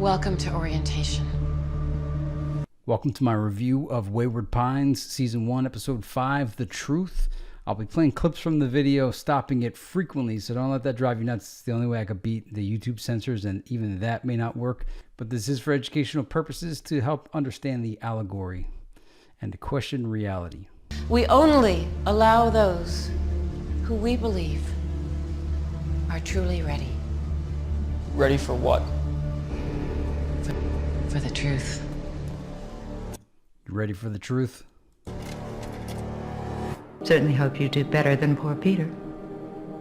Welcome to orientation. Welcome to my review of Wayward Pines, Season 1, Episode 5, The Truth. I'll be playing clips from the video, stopping it frequently, so don't let that drive you nuts. It's the only way I could beat the YouTube censors, and even that may not work. But this is for educational purposes to help understand the allegory and to question reality. We only allow those who we believe are truly ready. Ready for what? For the truth. You ready for the truth? Certainly hope you do better than poor Peter.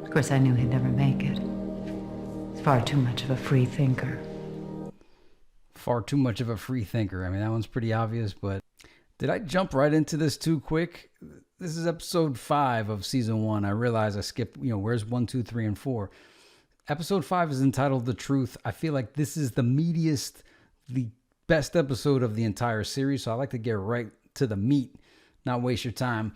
Of course, I knew he'd never make it. He's far too much of a free thinker. Far too much of a free thinker. I mean, that one's pretty obvious, but did I jump right into this too quick? This is episode 5 of season 1. I realize I skipped, where's 1, 2, 3, and 4? Episode 5 is entitled The Truth. I feel like this is the meatiest, the best episode of the entire series, so I like to get right to the meat, not waste your time.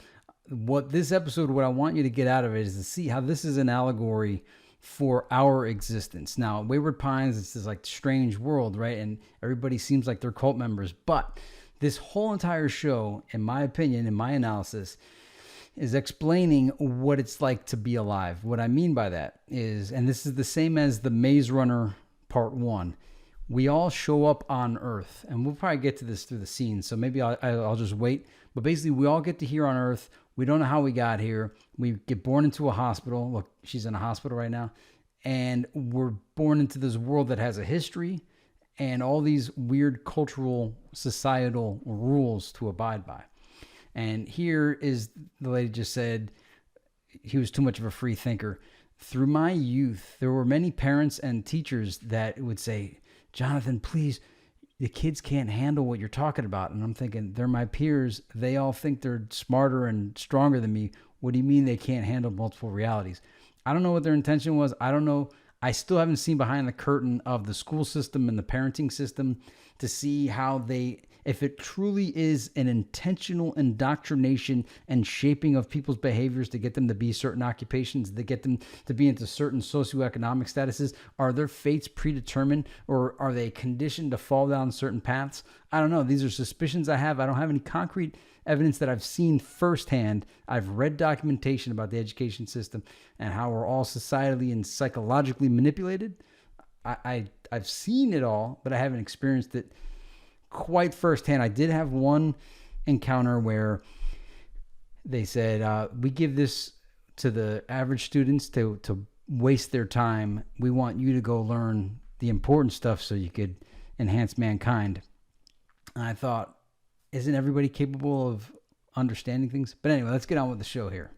What I want you to get out of it is to see how this is an allegory for our existence. Now, Wayward Pines, it's this like strange world, right? And everybody seems like they're cult members, but this whole entire show, in my opinion, in my analysis, is explaining what it's like to be alive. What I mean by that is, and this is the same as the Maze Runner Part 1, we all show up on Earth, and we'll probably get to this through the scene, so maybe I'll just wait. But basically, we all get to here on Earth. We don't know how we got here. We get born into a hospital. Look, she's in a hospital right now. And we're born into this world that has a history and all these weird cultural, societal rules to abide by. And here is, the lady just said, he was too much of a free thinker. Through my youth, there were many parents and teachers that would say, Jonathan, please, the kids can't handle what you're talking about. And I'm thinking, they're my peers. They all think they're smarter and stronger than me. What do you mean they can't handle multiple realities? I don't know what their intention was. I don't know. I still haven't seen behind the curtain of the school system and the parenting system to see how if it truly is an intentional indoctrination and shaping of people's behaviors to get them to be certain occupations, to get them to be into certain socioeconomic statuses. Are their fates predetermined, or are they conditioned to fall down certain paths? I don't know. These are suspicions I have. I don't have any concrete evidence that I've seen firsthand. I've read documentation about the education system and how we're all societally and psychologically manipulated. I've seen it all, but I haven't experienced it quite firsthand. I did have one encounter where they said, we give this to the average students to waste their time. We want you to go learn the important stuff so you could enhance mankind. And I thought, isn't everybody capable of understanding things? But anyway, let's get on with the show here.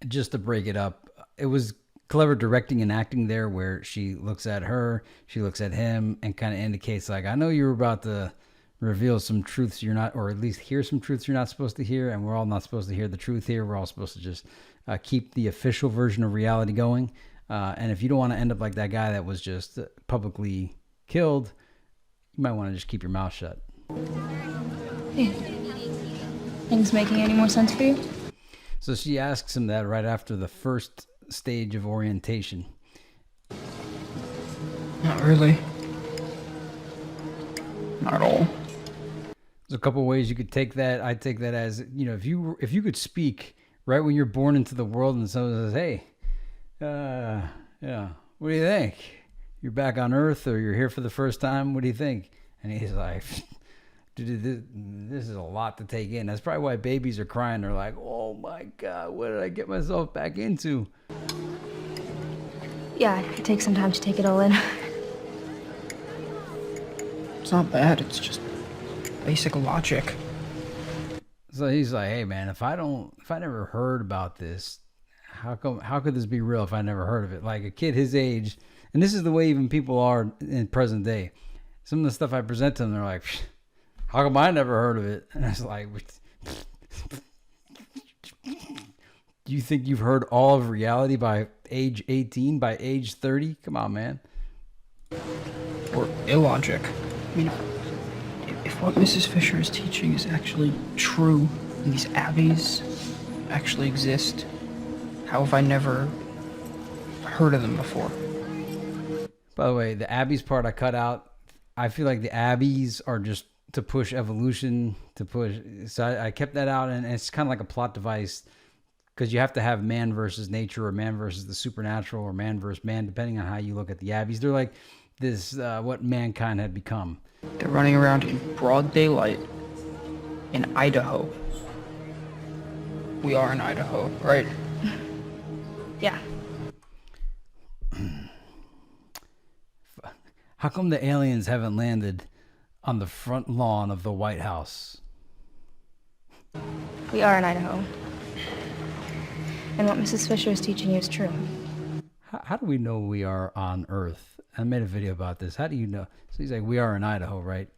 Just to break it up, it was clever directing and acting there where she looks at her, she looks at him, and kind of indicates like, I know you're about to reveal some truths you're not, or at least hear some truths you're not supposed to hear, and we're all not supposed to hear the truth here. We're all supposed to just keep the official version of reality going. And if you don't want to end up like that guy that was just publicly killed, you might want to just keep your mouth shut. Hey, things making any more sense for you? So she asks him that right after the first stage of orientation. Not really. Not at all. There's a couple of ways you could take that. I take that as, if you could speak right when you're born into the world and someone says, hey, what do you think? You're back on Earth or you're here for the first time. What do you think? And he's like, dude, this is a lot to take in. That's probably why babies are crying. They're like, oh my God, what did I get myself back into? Yeah, it takes some time to take it all in. It's not bad. It's just basic logic. So he's like, hey man, if I never heard about this, how could this be real if I never heard of it? Like a kid his age, and this is the way even people are in present day. Some of the stuff I present to them, they're like, how come I never heard of it? And it's like, do you think you've heard all of reality by age 18, by age 30? Come on, man. Or illogic. I mean, if what Mrs. Fisher is teaching is actually true, and these abbeys actually exist, How have I never heard of them before? By the way, the Abbeys part I cut out. I feel like the Abbeys are just to push evolution, to push. So I kept that out, and it's kind of like a plot device because you have to have man versus nature, or man versus the supernatural, or man versus man, depending on how you look at the Abbeys. They're like this, what mankind had become. They're running around in broad daylight in Idaho. We are in Idaho, right? Yeah. How come the aliens haven't landed on the front lawn of the White House? We are in Idaho. And what Mrs. Fisher is teaching you is true. How do we know we are on Earth? I made a video about this. How do you know? So he's like, we are in Idaho, right?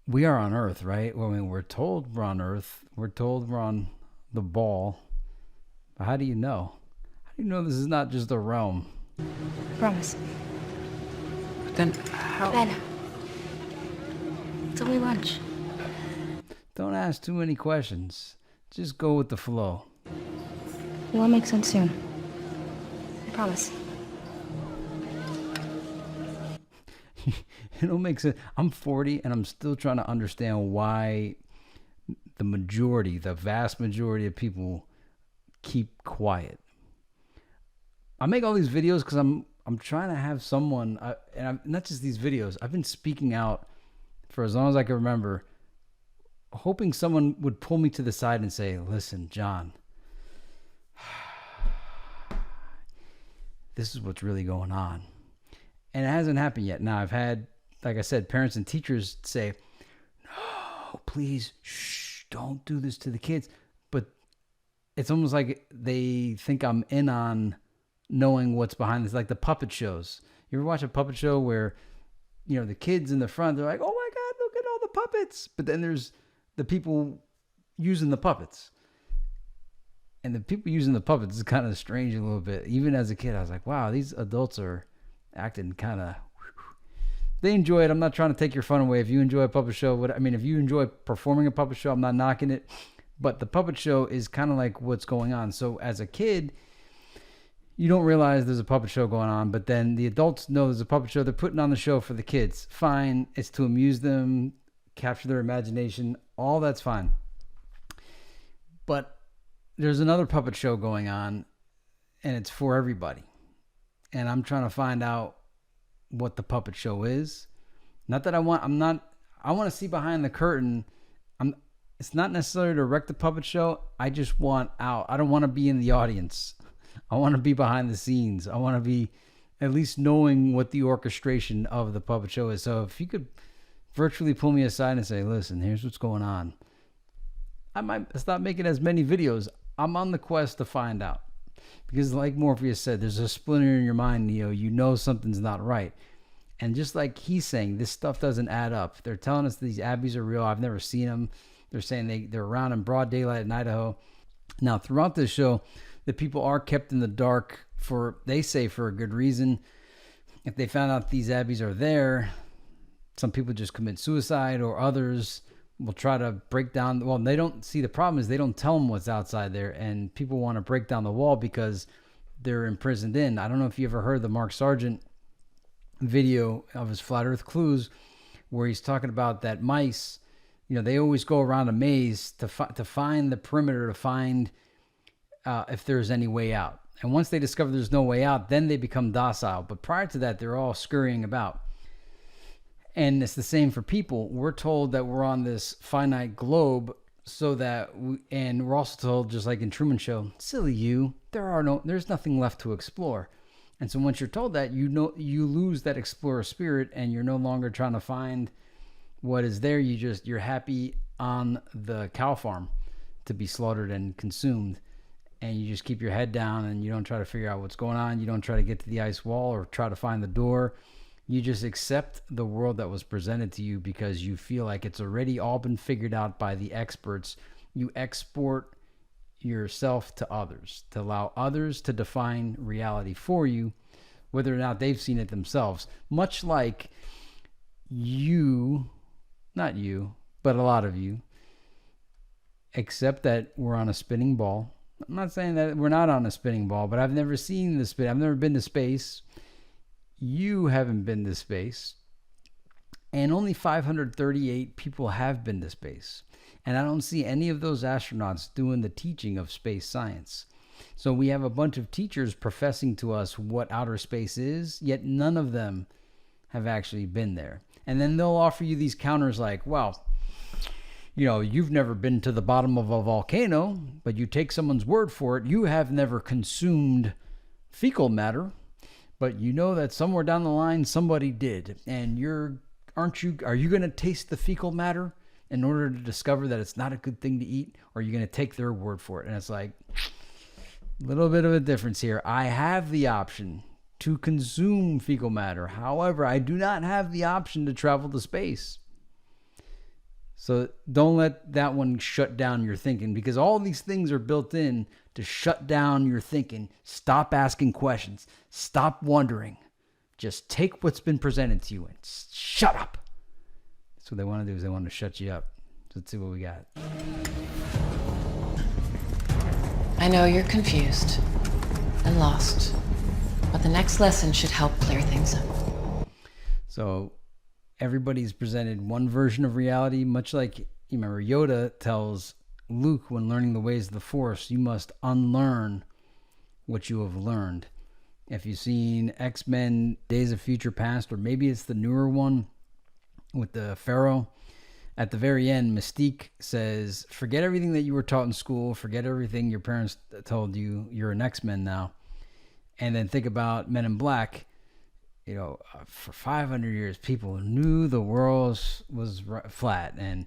We are on Earth, right? Well, I mean, we're told we're on Earth. We're told we're on the ball. But how do you know? How do you know this is not just a realm? Promise. But then how... Ben. It's only lunch. Don't ask too many questions. Just go with the flow. It will make sense soon. I promise. It don't make sense. I'm 40 and I'm still trying to understand why the vast majority of people keep quiet. I make all these videos because I'm trying to have someone, not just these videos. I've been speaking out for as long as I can remember, hoping someone would pull me to the side and say, "Listen, John, this is what's really going on." And it hasn't happened yet. Now, I've had, like I said, parents and teachers say, "No, please, shh, don't do this to the kids." But it's almost like they think I'm in on knowing what's behind this, like the puppet shows. You ever watch a puppet show where, the kids in the front, they're like, "Oh my God, look at all the puppets." But then there's the people using the puppets. And the people using the puppets is kind of strange a little bit. Even as a kid, I was like, wow, these adults are acting kind of... They enjoy it. I'm not trying to take your fun away. If you enjoy a puppet show, if you enjoy performing a puppet show, I'm not knocking it. But the puppet show is kind of like what's going on. So as a kid, you don't realize there's a puppet show going on, but then the adults know there's a puppet show. They're putting on the show for the kids. Fine. It's to amuse them, capture their imagination. All that's fine. But there's another puppet show going on, and it's for everybody. And I'm trying to find out what the puppet show is. Not that I want to see behind the curtain. It's not necessarily to wreck the puppet show. I just want out. I don't want to be in the audience. I want to be behind the scenes. I want to be at least knowing what the orchestration of the puppet show is. So if you could virtually pull me aside and say, "Listen, here's what's going on," I might stop making as many videos. I'm on the quest to find out. Because like Morpheus said, there's a splinter in your mind, Neo. You know something's not right. And just like he's saying, this stuff doesn't add up. They're telling us these Abbeys are real. I've never seen them. They're saying they're around in broad daylight in Idaho. Now, throughout this show, the people are kept in the dark they say for a good reason. If they found out these Abbeys are there, some people just commit suicide, or others will try to break down. Well, they don't see, the problem is they don't tell them what's outside there, and people want to break down the wall because they're imprisoned in. I don't know if you ever heard the Mark Sargent video of his Flat Earth Clues, where he's talking about that mice, they always go around a maze to find the perimeter, to find if there's any way out. And once they discover there's no way out, then they become docile. But prior to that, they're all scurrying about. And it's the same for people. We're told that we're on this finite globe, so that and we're also told, just like in Truman Show, "Silly you, there's nothing left to explore." And so once you're told that, you lose that explorer spirit, and you're no longer trying to find what is there. You're happy on the cow farm to be slaughtered and consumed, and you just keep your head down, and you don't try to figure out what's going on. You don't try to get to the ice wall or try to find the door. You just accept the world that was presented to you because you feel like it's already all been figured out by the experts. You export yourself to others, to allow others to define reality for you, whether or not they've seen it themselves. Much like not you, but a lot of you, accept that we're on a spinning ball, I'm not saying that we're not on a spinning ball, but I've never seen the spin. I've never been to space. You haven't been to space. And only 538 people have been to space. And I don't see any of those astronauts doing the teaching of space science. So we have a bunch of teachers professing to us what outer space is, yet none of them have actually been there. And then they'll offer you these counters like, well, you know, you've never been to the bottom of a volcano, but you take someone's word for it. You have never consumed fecal matter, but you know that somewhere down the line somebody did. And are you going to taste the fecal matter in order to discover that it's not a good thing to eat? Or are you going to take their word for it? And it's like a little bit of a difference here. I have the option to consume fecal matter. However, I do not have the option to travel to space. So don't let that one shut down your thinking, because all these things are built in to shut down your thinking. Stop asking questions. Stop wondering. Just take what's been presented to you and shut up. That's what they want to do, is they want to shut you up. So let's see what we got. I know you're confused and lost, but the next lesson should help clear things up. So everybody's presented one version of reality, much like, you remember, Yoda tells Luke when learning the ways of the Force, you must unlearn what you have learned. If you've seen X-Men Days of Future Past, or maybe it's the newer one with the Pharaoh, at the very end, Mystique says, forget everything that you were taught in school, forget everything your parents told you, you're an X-Men now. And then think about Men in Black. You know, for 500 years, people knew the world was flat. And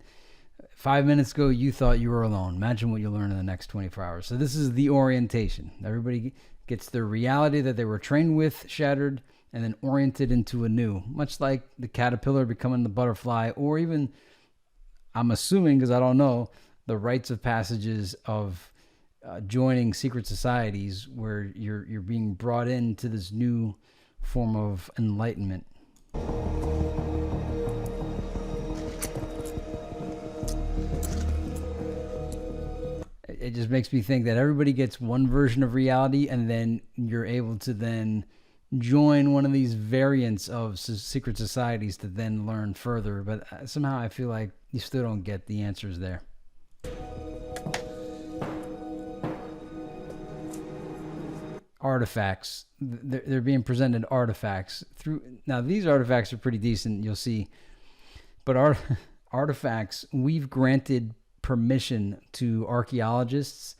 5 minutes ago, you thought you were alone. Imagine what you'll learn in the next 24 hours. So this is the orientation. Everybody gets their reality that they were trained with shattered and then oriented into a new. Much like the caterpillar becoming the butterfly, or even, I'm assuming, because I don't know, the rites of passages of joining secret societies where you're being brought into this new form of enlightenment. It just makes me think that everybody gets one version of reality, and then you're able to then join one of these variants of secret societies to then learn further. But somehow I feel like you still don't get the answers there. Artifacts. They're being presented artifacts through. Now these artifacts are pretty decent, you'll see. But artifacts, we've granted permission to archaeologists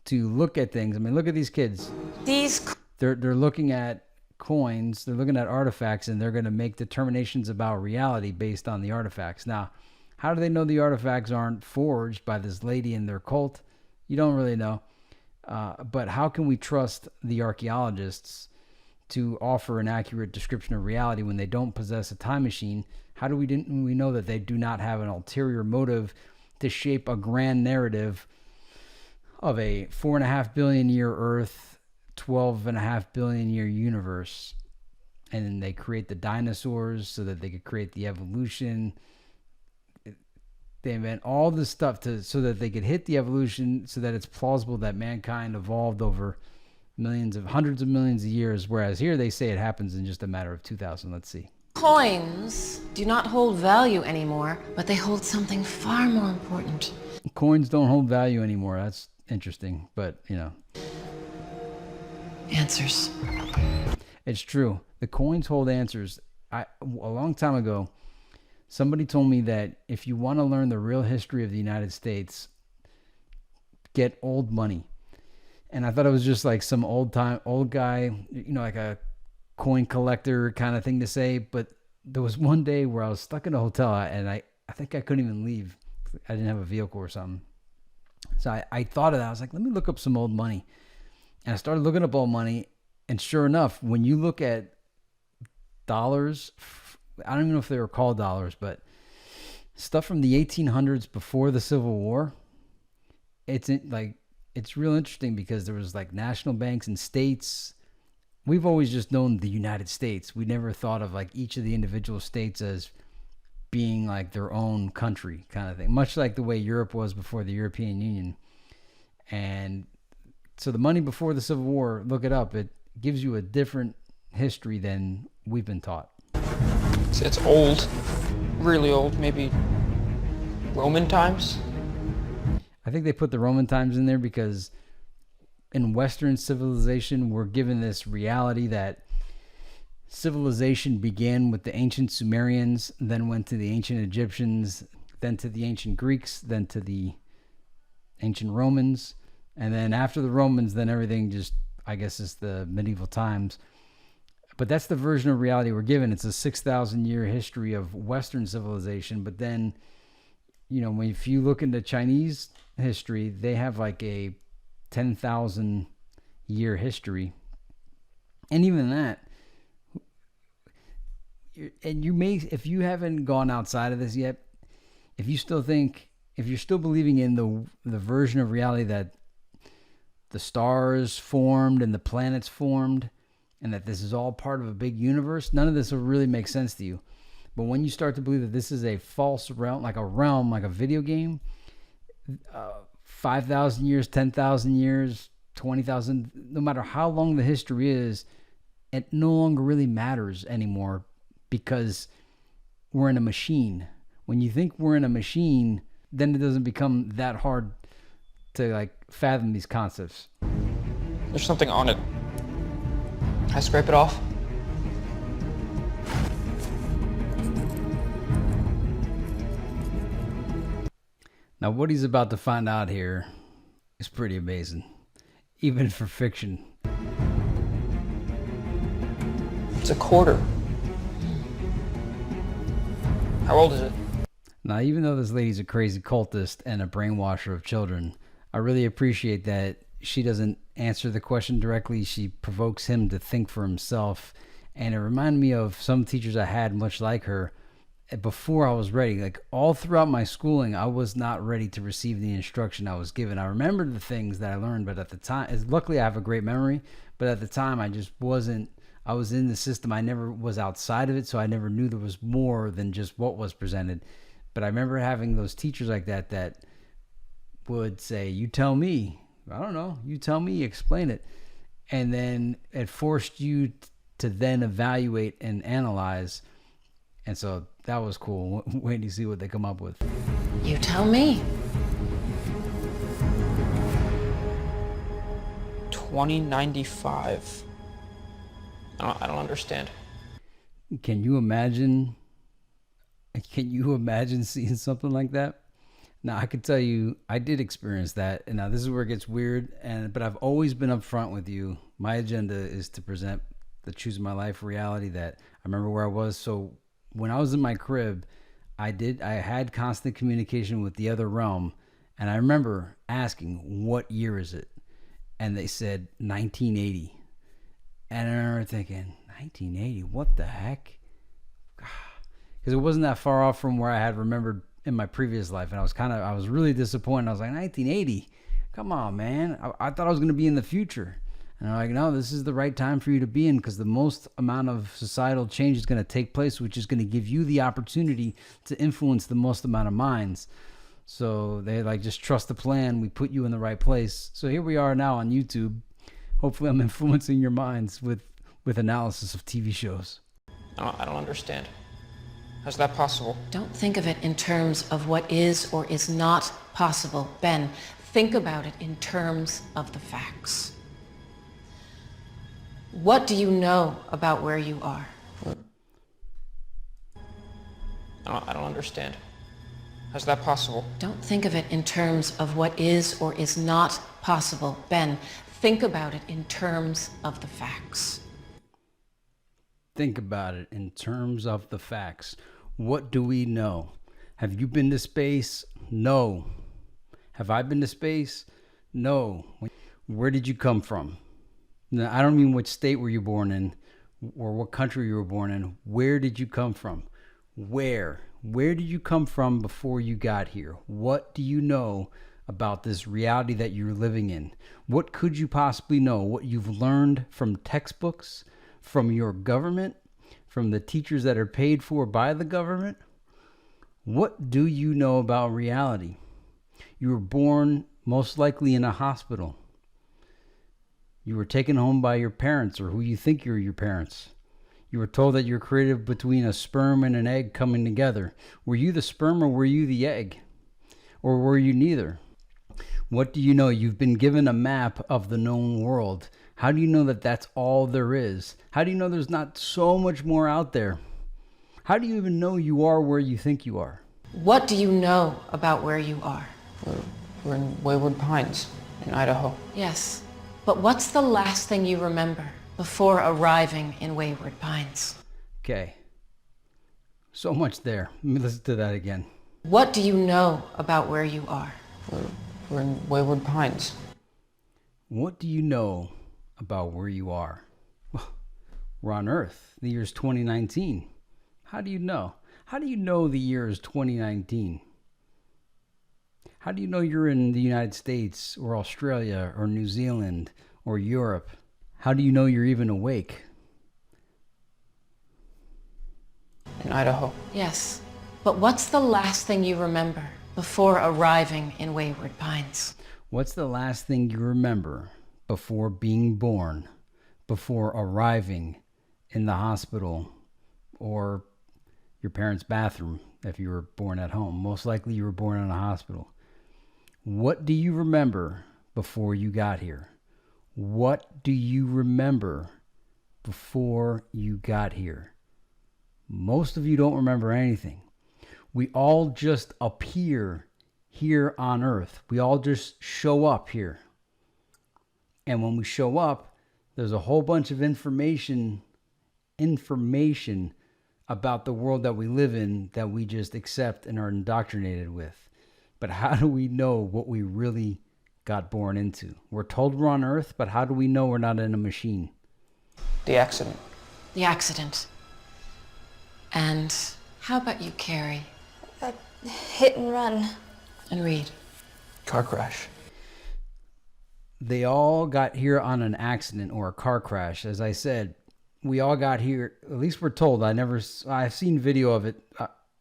to look at things. I mean, look at these kids. They're looking at coins, they're looking at artifacts, and they're going to make determinations about reality based on the artifacts. Now, how do they know the artifacts aren't forged by this lady and their cult? You don't really know. But how can we trust the archaeologists to offer an accurate description of reality when they don't possess a time machine? How do we know that they do not have an ulterior motive to shape a grand narrative of a 4.5 billion year Earth, 12.5 billion year universe? And then they create the dinosaurs so that they could create the evolution. They invent all this stuff so that they could hit the evolution, so that it's plausible that mankind evolved over hundreds of millions of years. Whereas here they say it happens in just a matter of 2,000. Let's see. Coins do not hold value anymore, but they hold something far more important. Coins don't hold value anymore. That's interesting, but you know. Answers. It's true. The coins hold answers. A long time ago, somebody told me that if you want to learn the real history of the United States, get old money. And I thought it was just like some old guy, you know, like a coin collector kind of thing to say. But there was one day where I was stuck in a hotel, and I think I couldn't even leave. I didn't have a vehicle or something. So I thought of that. I was like, let me look up some old money. And I started looking up old money. And sure enough, when you look at dollars, I don't even know if they were called dollars, but stuff from the 1800s before the Civil War, it's real interesting because there was like national banks and states. We've always just known the United States. We never thought of like each of the individual states as being like their own country kind of thing, much like the way Europe was before the European Union. And So the money before the Civil War, look it up. It gives you a different history than we've been taught. It's old. Really old. Maybe Roman times? I think they put the Roman times in there because in Western civilization, we're given this reality that civilization began with the ancient Sumerians, then went to the ancient Egyptians, then to the ancient Greeks, then to the ancient Romans. And then after the Romans, then everything just, I guess, is the medieval times. But that's the version of reality we're given. It's a 6,000 year history of Western civilization. But then, you know, if you look into Chinese history, they have like a 10,000 year history. And even that, and you may, if you haven't gone outside of this yet, if you still think, if you're still believing in the version of reality that the stars formed and the planets formed and that this is all part of a big universe, none of this will really make sense to you. But when you start to believe that this is a false realm, like a video game, 5,000 years, 10,000 years, 20,000, no matter how long the history is, it no longer really matters anymore because we're in a machine. When you think we're in a machine, then it doesn't become that hard to like fathom these concepts. There's something on it. Can I scrape it off? Now, what he's about to find out here is pretty amazing, even for fiction. It's a quarter. How old is it? Now, even though this lady's a crazy cultist and a brainwasher of children, I really appreciate that she doesn't answer the question directly. She provokes him to think for himself. And it reminded me of some teachers I had much like her before I was ready. Like all throughout my schooling, I was not ready to receive the instruction I was given. I remembered the things that I learned, but at the time, luckily I have a great memory, but at the time I just wasn't, I was in the system. I never was outside of it, so I never knew there was more than just what was presented. But I remember having those teachers like that would say, you tell me. I don't know. You tell me, explain it. And then it forced you to then evaluate and analyze. And so that was cool. Wait to see what they come up with. You tell me. 2095. I don't understand. Can you imagine seeing something like that? Now, I could tell you, I did experience that. And now this is where it gets weird. But I've always been upfront with you. My agenda is to present the Choose My Life reality that I remember where I was. So when I was in my crib, I had constant communication with the other realm. And I remember asking, what year is it? And they said 1980. And I remember thinking, 1980, what the heck? Because it wasn't that far off from where I had remembered in my previous life. And I was really disappointed. I was like, 1980? Come on, man. I thought I was going to be in the future. And I'm like, no, this is the right time for you to be in because the most amount of societal change is going to take place, which is going to give you the opportunity to influence the most amount of minds. So they like, just trust the plan. We put you in the right place. So here we are now on YouTube. Hopefully I'm influencing your minds with analysis of TV shows. I don't understand. How's that possible? Don't think of it in terms of what is or is not possible, Ben. Think about it in terms of the facts. What do you know about where you are? I don't understand. How's that possible? Don't think of it in terms of what is or is not possible, Ben. Think about it in terms of the facts. Think about it in terms of the facts. What do we know? Have you been to space? No. Have I been to space? No. Where did you come from? Now, I don't mean which state were you born in or what country you were born in. Where did you come from? Where? Where did you come from before you got here? What do you know about this reality that you're living in? What could you possibly know? What you've learned from textbooks, from your government, from the teachers that are paid for by the government? What do you know about reality? You were born most likely in a hospital. You were taken home by your parents, or who you think are your parents. You were told that you're created between a sperm and an egg coming together. Were you the sperm or were you the egg? Or were you neither? What do you know? You've been given a map of the known world. How do you know that that's all there is? How do you know there's not so much more out there? How do you even know you are where you think you are? What do you know about where you are? We're in Wayward Pines, in Idaho. Yes, but what's the last thing you remember before arriving in Wayward Pines? Okay. So much there. Let me listen to that again. What do you know about where you are? We're in Wayward Pines. What do you know about where you are? Well, we're on Earth. The year's 2019. How do you know? How do you know the year is 2019? How do you know you're in the United States or Australia or New Zealand or Europe? How do you know you're even awake? In Idaho. Yes, but what's the last thing you remember before arriving in Wayward Pines? What's the last thing you remember before being born, before arriving in the hospital or your parents' bathroom if you were born at home? Most likely you were born in a hospital. What do you remember before you got here? What do you remember before you got here? Most of you don't remember anything. We all just appear here on Earth. We all just show up here. And when we show up, there's a whole bunch of information about the world that we live in that we just accept and are indoctrinated with. But how do we know what we really got born into? We're told we're on Earth, but how do we know we're not in a machine? The accident. The accident. And how about you, Carrie? Hit and run. And Reed? Car crash. They all got here on an accident or a car crash. As I said, we all got here, at least we're told. I've seen video of it.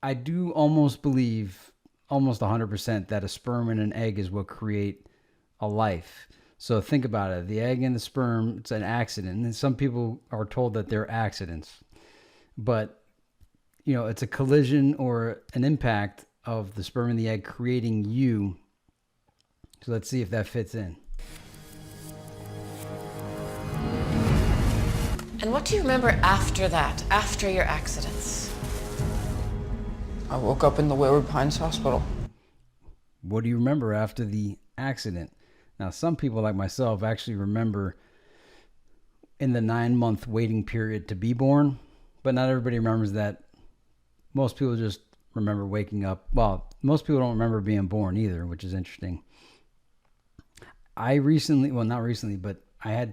I do almost believe, almost 100%, that a sperm and an egg is what create a life. So think about it. The egg and the sperm, it's an accident. And some people are told that they're accidents. But, you know, it's a collision or an impact of the sperm and the egg creating you. So let's see if that fits in. And what do you remember after that, after your accidents? I woke up in the Wayward Pines Hospital. What do you remember after the accident? Now, some people like myself actually remember in the 9-month waiting period to be born, but not everybody remembers that. Most people just remember waking up. Well, most people don't remember being born either, which is interesting. I had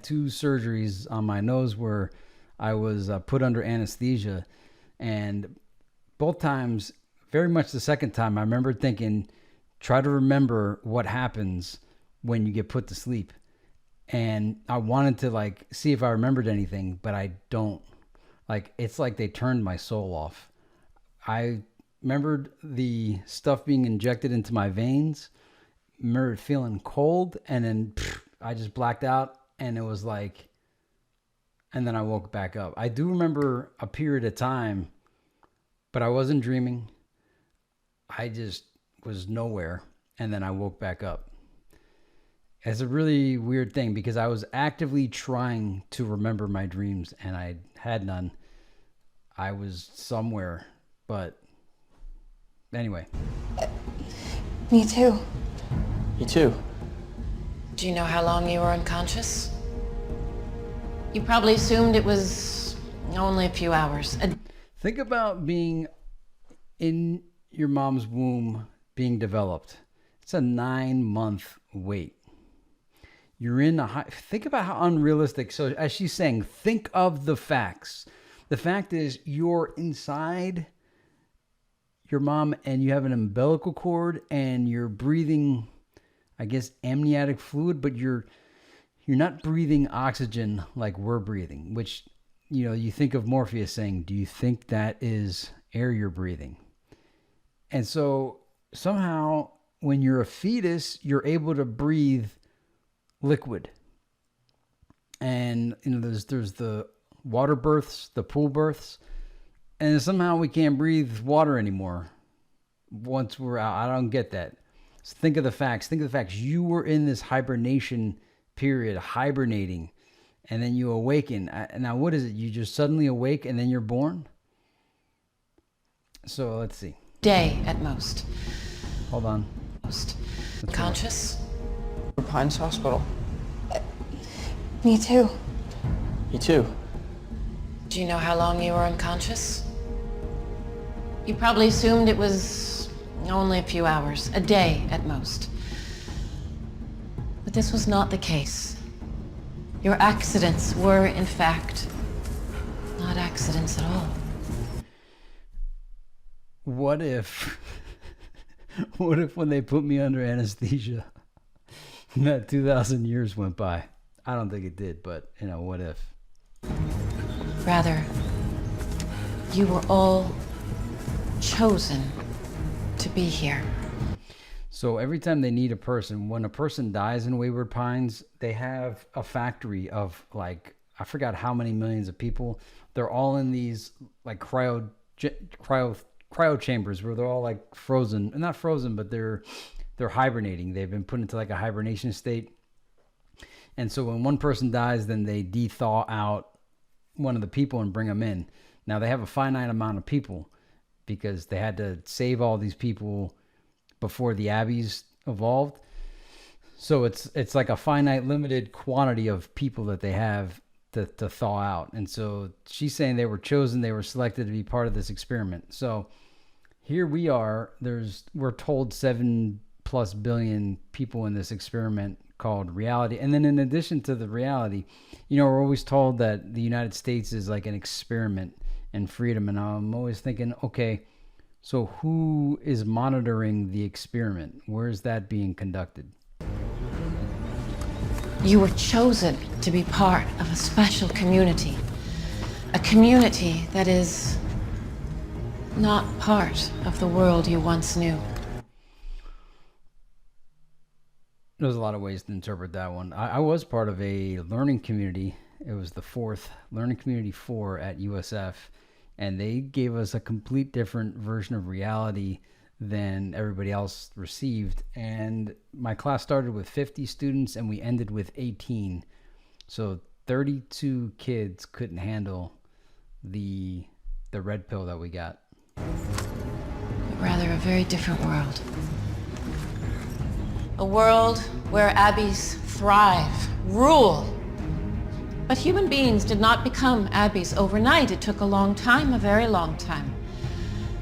2 surgeries on my nose where I was put under anesthesia, and both times, very much the second time, I remember thinking, try to remember what happens when you get put to sleep. And I wanted to see if I remembered anything, but I don't. It's like they turned my soul off. I remembered the stuff being injected into my veins, remembered feeling cold, and then I just blacked out, and it was and then I woke back up. I do remember a period of time, but I wasn't dreaming. I just was nowhere, and then I woke back up. It's a really weird thing because I was actively trying to remember my dreams, and I had none. I was somewhere, but anyway. Me too. Me too. Do you know how long you were unconscious? You probably assumed it was only a few hours. Think about being in your mom's womb being developed. It's a 9-month wait. You're in think about how unrealistic. So as she's saying, think of the facts. The fact is you're inside your mom and you have an umbilical cord and you're breathing, I guess, amniotic fluid, but you're not breathing oxygen like we're breathing, which, you think of Morpheus saying, do you think that is air you're breathing? And so somehow when you're a fetus, you're able to breathe liquid. And there's the water births, the pool births, and somehow we can't breathe water anymore once we're out. I don't get that. So think of the facts. You were in this hibernation period, hibernating, and then you awaken. Now, what is it? You just suddenly awake and then you're born? So let's see. Day at most. Hold on. Most. Conscious? Pines Hospital. Me too. Me too. Do you know how long you were unconscious? You probably assumed it was only a few hours, a day at most. But this was not the case. Your accidents were, in fact, not accidents at all. What if when they put me under anesthesia, that 2,000 years went by? I don't think it did, but, what if? Rather, you were all chosen to be here. So every time they need a person, when a person dies in Wayward Pines, they have a factory of I forgot how many millions of people. They're all in these cryo chambers where they're all frozen, not frozen, but they're hibernating. They've been put into a hibernation state. And so when one person dies, then they de-thaw out one of the people and bring them in. Now they have a finite amount of people because they had to save all these people before the Abbeys evolved. So it's like a finite, limited quantity of people that they have to thaw out. And so she's saying they were chosen, they were selected to be part of this experiment. So here we are. We're told 7+ billion people in this experiment called reality. And then in addition to the reality, we're always told that the United States is like an experiment in freedom. And I'm always thinking, okay, so who is monitoring the experiment? Where is that being conducted? You were chosen to be part of a special community. A community that is not part of the world you once knew. There's a lot of ways to interpret that one. I was part of a learning community. It was the 4th Learning Community 4 at USF, and they gave us a complete different version of reality than everybody else received. And my class started with 50 students and we ended with 18. So 32 kids couldn't handle the red pill that we got. Rather a very different world. A world where Abbeys thrive, rule. But human beings did not become Abbeys overnight. It took a long time, a very long time.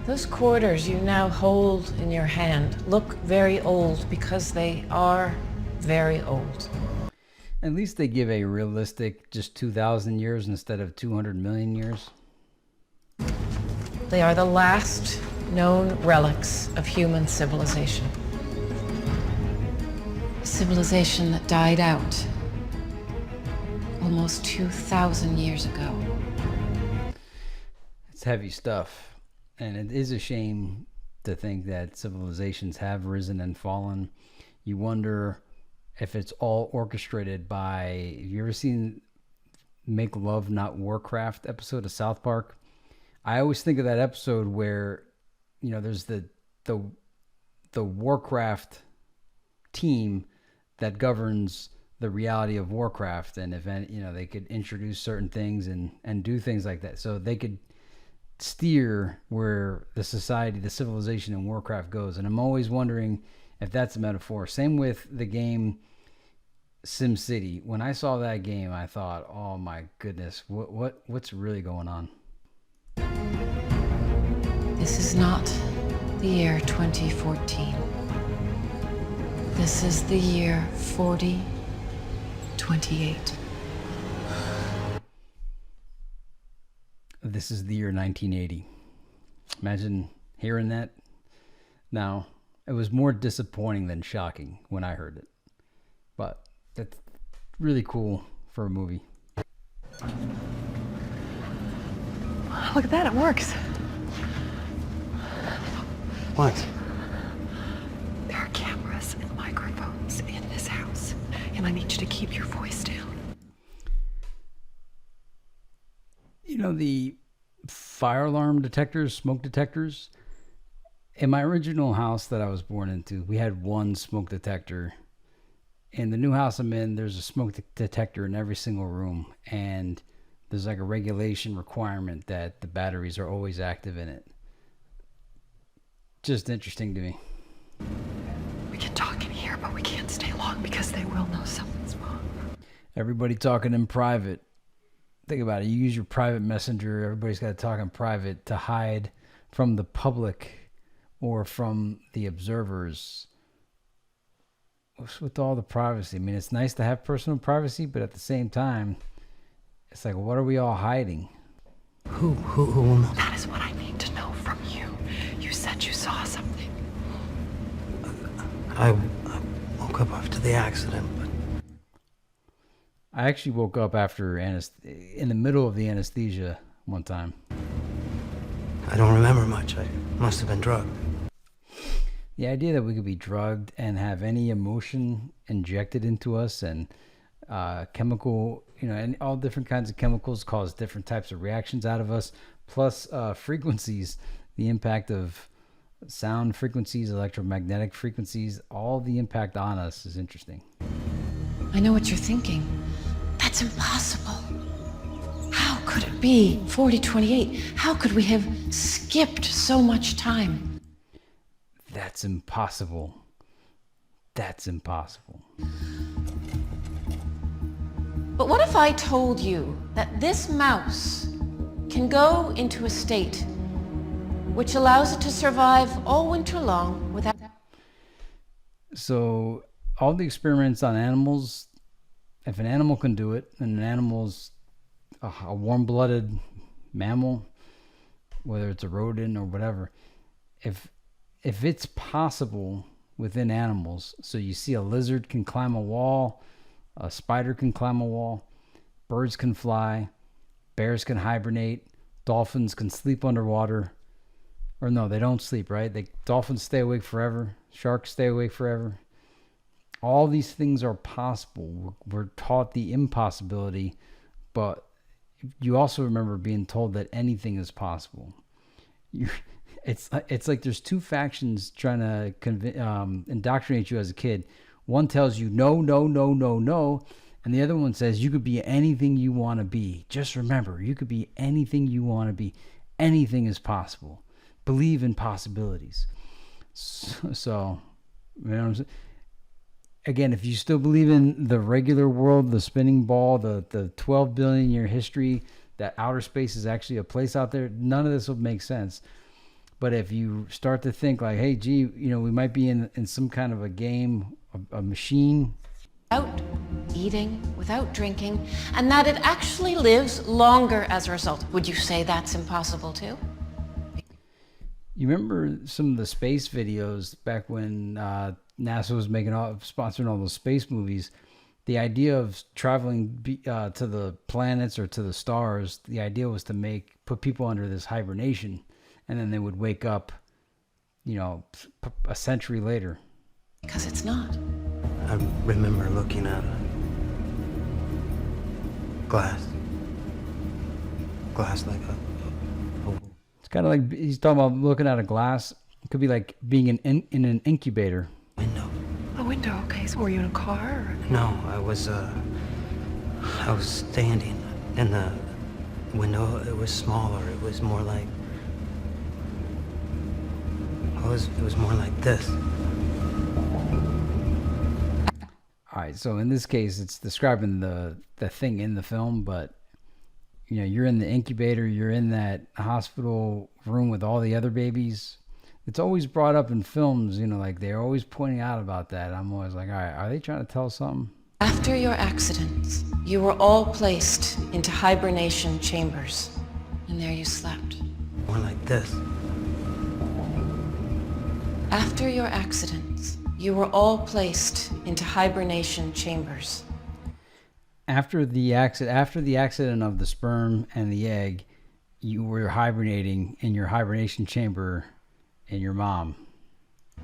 Those quarters you now hold in your hand look very old because they are very old. At least they give a realistic just 2,000 years instead of 200 million years. They are the last known relics of human civilization. A civilization that died out almost 2,000 years ago. It's heavy stuff. And it is a shame to think that civilizations have risen and fallen. You wonder if it's all orchestrated by... Have you ever seen Make Love Not Warcraft episode of South Park? I always think of that episode where, there's the Warcraft team that governs the reality of Warcraft. And if, they could introduce certain things and do things like that. So they could steer where the society, the civilization in Warcraft goes. And I'm always wondering if that's a metaphor. Same with the game SimCity. When I saw that game, I thought, oh my goodness, what's really going on? This is not the year 2014. This is the year 4028. This is the year 1980. Imagine hearing that. Now, it was more disappointing than shocking when I heard it. But that's really cool for a movie. Look at that, it works. What? There are cameras and microphones in this house, and I need you to keep your voice down. the fire alarm detectors, smoke detectors? In my original house that I was born into, we had one smoke detector. In the new house I'm in, there's a smoke detector in every single room. And there's like a regulation requirement that the batteries are always active in it. Just interesting to me. We can talk in here, but we can't stay long because they will know something's wrong. Everybody talking in private. Think about it. You use your private messenger. Everybody's got to talk in private to hide from the public or from the observers. What's with all the privacy? I mean, it's nice to have personal privacy, but at the same time, it's like, what are we all hiding? Who will know? That is what I need to know from you. You said you saw something. I woke up after the accident, but I actually woke up after in the middle of the anesthesia one time. I don't remember much. I must have been drugged. The idea that we could be drugged and have any emotion injected into us and chemical, and all different kinds of chemicals cause different types of reactions out of us, plus frequencies, the impact of sound frequencies, electromagnetic frequencies, all the impact on us is interesting. I know what you're thinking. That's impossible. How could it be 4028? How could we have skipped so much time? That's impossible. That's impossible. But what if I told you that this mouse can go into a state which allows it to survive all winter long without... So all the experiments on animals, if an animal can do it, and an animal's a warm-blooded mammal, whether it's a rodent or whatever, if it's possible within animals, so you see a lizard can climb a wall, a spider can climb a wall, birds can fly, bears can hibernate, dolphins can sleep underwater. Or no, they don't sleep, right? Dolphins stay awake forever. Sharks stay awake forever. All these things are possible. We're taught the impossibility, but you also remember being told that anything is possible. It's like there's two factions trying to indoctrinate you as a kid. One tells you no, no, no, no, no, and the other one says you could be anything you want to be. Just remember, you could be anything you want to be. Anything is possible. Believe in possibilities. So you know what I'm saying? Again, if you still believe in the regular world, the spinning ball, the 12 billion year history, that outer space is actually a place out there, none of this will make sense. But if you start to think like, hey, gee, we might be in some kind of a game, a machine. Without eating, without drinking, and that it actually lives longer as a result. Would you say that's impossible too? You remember some of the space videos back when NASA was sponsoring all those space movies? The idea of traveling to the planets or to the stars, the idea was to put people under this hibernation, and then they would wake up, a century later. Because it's not. I remember looking at a glass like a It's kind of like he's talking about looking at a glass. It could be like being in an incubator. window. A window, okay. So were you in a car? Or... No, I was standing in the window. It was smaller. It was more like... It was more like this. All right, so in this case, it's describing the thing in the film, but you're in the incubator, you're in that hospital room with all the other babies. It's always brought up in films, like they're always pointing out about that. I'm always like, all right, are they trying to tell something? After your accident, you were all placed into hibernation chambers, and there you slept. More like this. After your accident, you were all placed into hibernation chambers. After the accident of the sperm and the egg, you were hibernating in your hibernation chamber in your mom.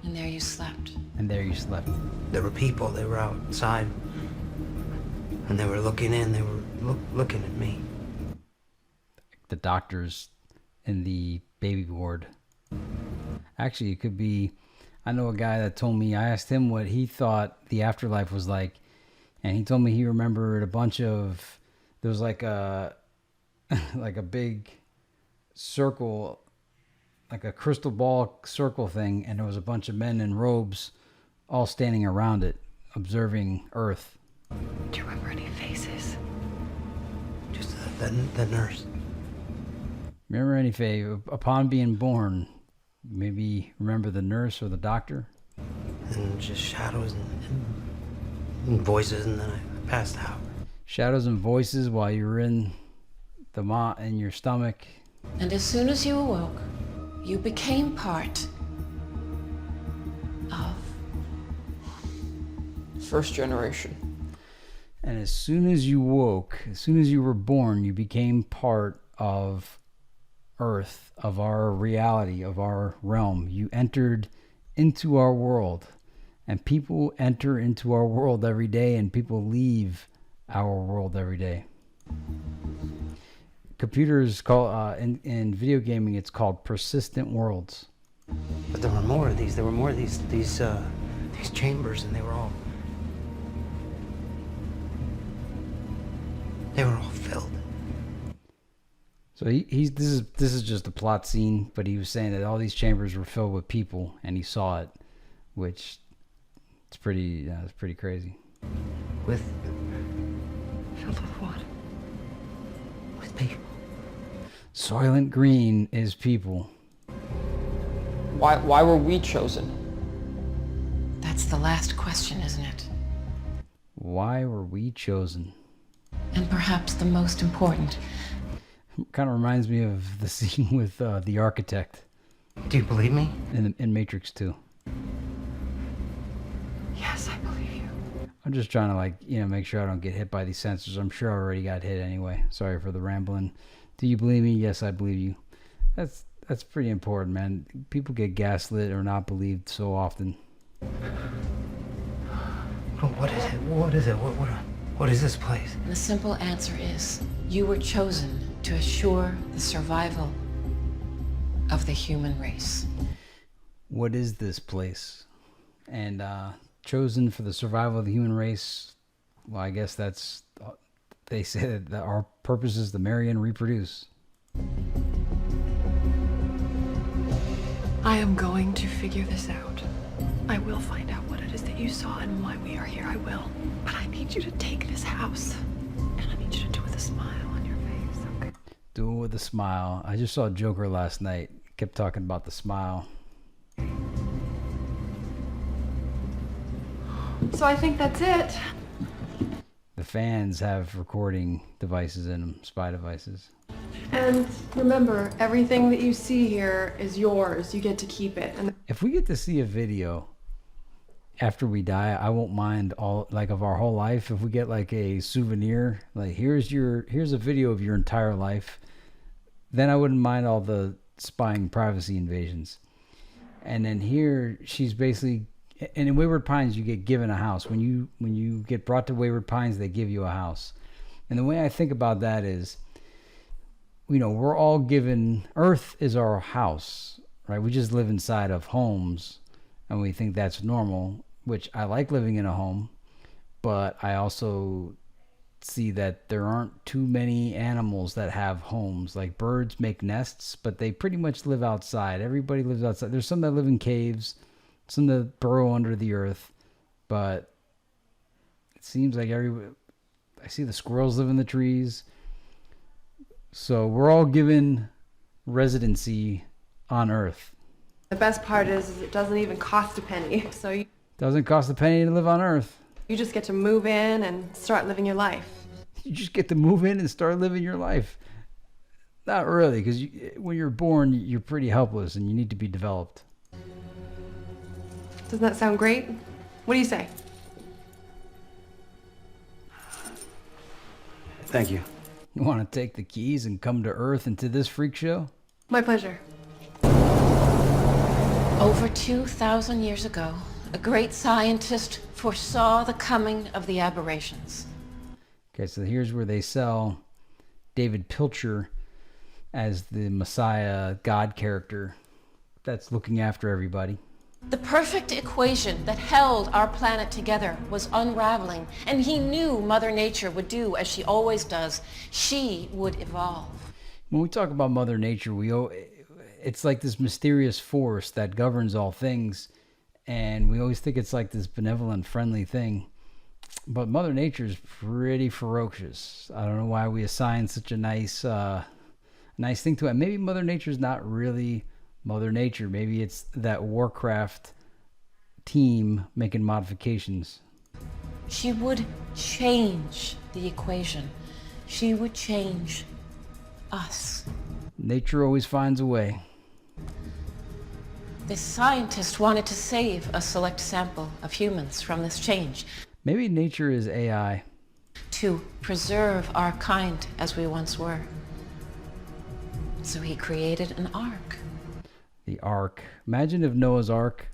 And there you slept. And there you slept. There were people. They were outside. And they were looking in. They were looking at me. the doctors in the baby ward. Actually, it could be, I know a guy that told me, I asked him what he thought the afterlife was like, and he told me he remembered a bunch of, there was like a like a big circle, like a crystal ball circle thing, and there was a bunch of men in robes all standing around it, observing Earth. Do you remember any faces? Just the nurse. Remember any upon being born, maybe remember the nurse or the doctor? And just shadows and voices, and then I passed out. Shadows and voices while you were in in your stomach. And as soon as you awoke, you became part of... First generation. And as soon as you woke, as soon as you were born, you became part of Earth, of our reality, of our realm. You entered into our world. And people enter into our world every day, and people leave our world every day. Computers call in video gaming, it's called persistent worlds. But there were more of these. There were more of these chambers, and they were all filled. So this is just a plot scene, but he was saying that all these chambers were filled with people, and he saw it, which it's pretty crazy. Filled with what? With people. Soylent Green is people. Why were we chosen? That's the last question, isn't it? Why were we chosen? And perhaps the most important. Kind of reminds me of the scene with the architect. Do you believe me? In Matrix 2. Yes, I believe you. I'm just trying to make sure I don't get hit by these sensors. I'm sure I already got hit anyway. Sorry for the rambling. Do you believe me? Yes, I believe you. That's pretty important, man. People get gaslit or not believed so often. What is it? What is this place? And the simple answer is, you were chosen to assure the survival of the human race. What is this place? And chosen for the survival of the human race. Well, I guess they say that our purpose is to marry and reproduce. I am going to figure this out. I will find out what it is that you saw and why we are here. I will. But I need you to take this house. And I need you to do it with a smile on your face, okay? Do it with a smile. I just saw Joker last night. Kept talking about the smile. So I think that's it. The fans have recording devices in them, spy devices. And remember, everything that you see here is yours. You get to keep it. And If we get to see a video after we die, I won't mind all of our whole life. If we get like a souvenir, like here's a video of your entire life, then I wouldn't mind all the spying privacy invasions. And then here she's basically, and in Wayward Pines you get given a house. When you get brought to Wayward Pines, they give you a house. And the way I think about that is, we're all given, Earth is our house, right? We just live inside of homes and we think that's normal, which I like living in a home, but I also see that there aren't too many animals that have homes. Like birds make nests, but they pretty much live outside. Everybody lives outside. There's some that live in caves, some that burrow under the earth, but it seems like I see the squirrels live in the trees. So we're all given residency on Earth. the best part is it doesn't even cost a penny. So you Doesn't cost a penny to live on Earth. just get to move in and start living your life. You just get to move in and start living your life. Not really, because when you're born, you're pretty helpless and you need to be developed. Doesn't that sound great? What do you say? Thank you. You want to take the keys and come to Earth and to this freak show? My pleasure. Over 2,000 years ago, a great scientist foresaw the coming of the aberrations. Okay, so here's where they sell David Pilcher as the Messiah God character that's looking after everybody. The perfect equation that held our planet together was unraveling, and he knew Mother Nature would do as she always does. She would evolve. When we talk about Mother Nature, it's like this mysterious force that governs all things, and we always think it's like this benevolent, friendly thing. But Mother Nature is pretty ferocious. I don't know why we assign such a nice thing to it. Maybe Mother Nature's not really Mother Nature. Maybe it's that Warcraft team making modifications. She would change the equation. She would change us. Nature always finds a way. This scientist wanted to save a select sample of humans from this change, Maybe nature is AI. to preserve our kind as we once were. So he created an ark. The Ark. Imagine if Noah's Ark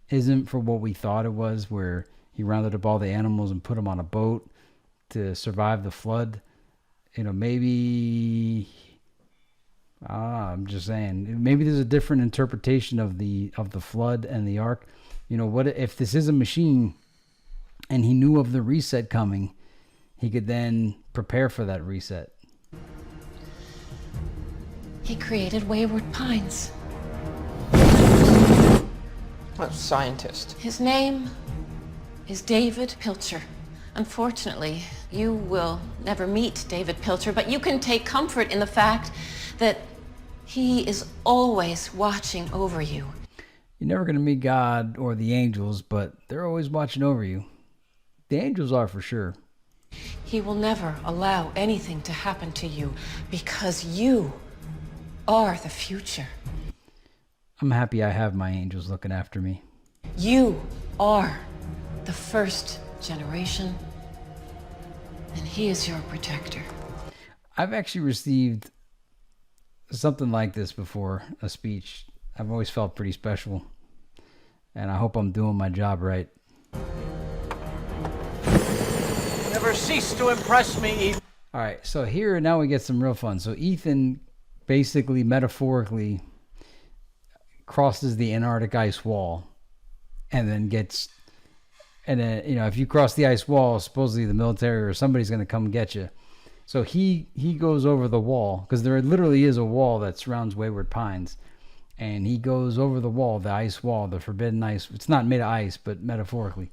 isn't for what we thought it was, where he rounded up all the animals and put them on a boat to survive the flood. Maybe... I'm just saying. Maybe there's a different interpretation of the flood and the Ark. What if this is a machine and he knew of the reset coming? He could then prepare for that reset. He created Wayward Pines. A scientist. His name is David Pilcher. Unfortunately, you will never meet David Pilcher, but you can take comfort in the fact that he is always watching over you. You're never going to meet God or the angels, but they're always watching over you. The angels are for sure. He will never allow anything to happen to you because you are the future. I'm happy I have my angels looking after me. You are the first generation, and he is your protector. I've actually received something like this before, a speech. I've always felt pretty special, and I hope I'm doing my job right. Never cease to impress me, Ethan. All right, so here now we get some real fun. So Ethan basically, metaphorically, crosses the Antarctic ice wall, and then if you cross the ice wall, supposedly the military or somebody's going to come get you. So he goes over the wall, because there literally is a wall that surrounds Wayward Pines, and he goes over the wall, the ice wall, the forbidden ice. It's not made of ice, but metaphorically.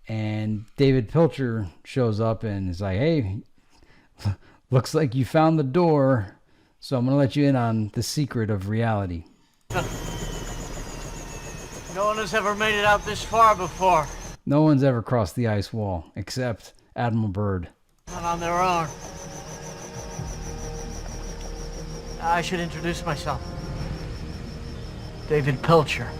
And David Pilcher shows up and is like, hey, looks like you found the door, so I'm going to let you in on the secret of reality. No one has ever made it out this far before. No one's ever crossed the ice wall, except Admiral Byrd. Not on their own. I should introduce myself. David Pilcher.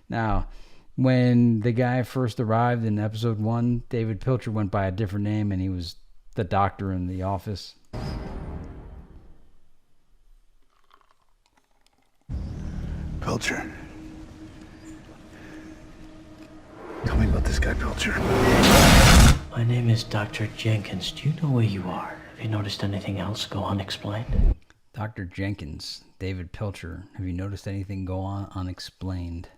Now, when the guy first arrived in episode 1, David Pilcher went by a different name, and he was the doctor in the office. Pilcher. Tell me about this guy, Pilcher. My name is Dr. Jenkins. Do you know where you are? Have you noticed anything else go unexplained? Dr. Jenkins, David Pilcher. Have you noticed anything go on unexplained?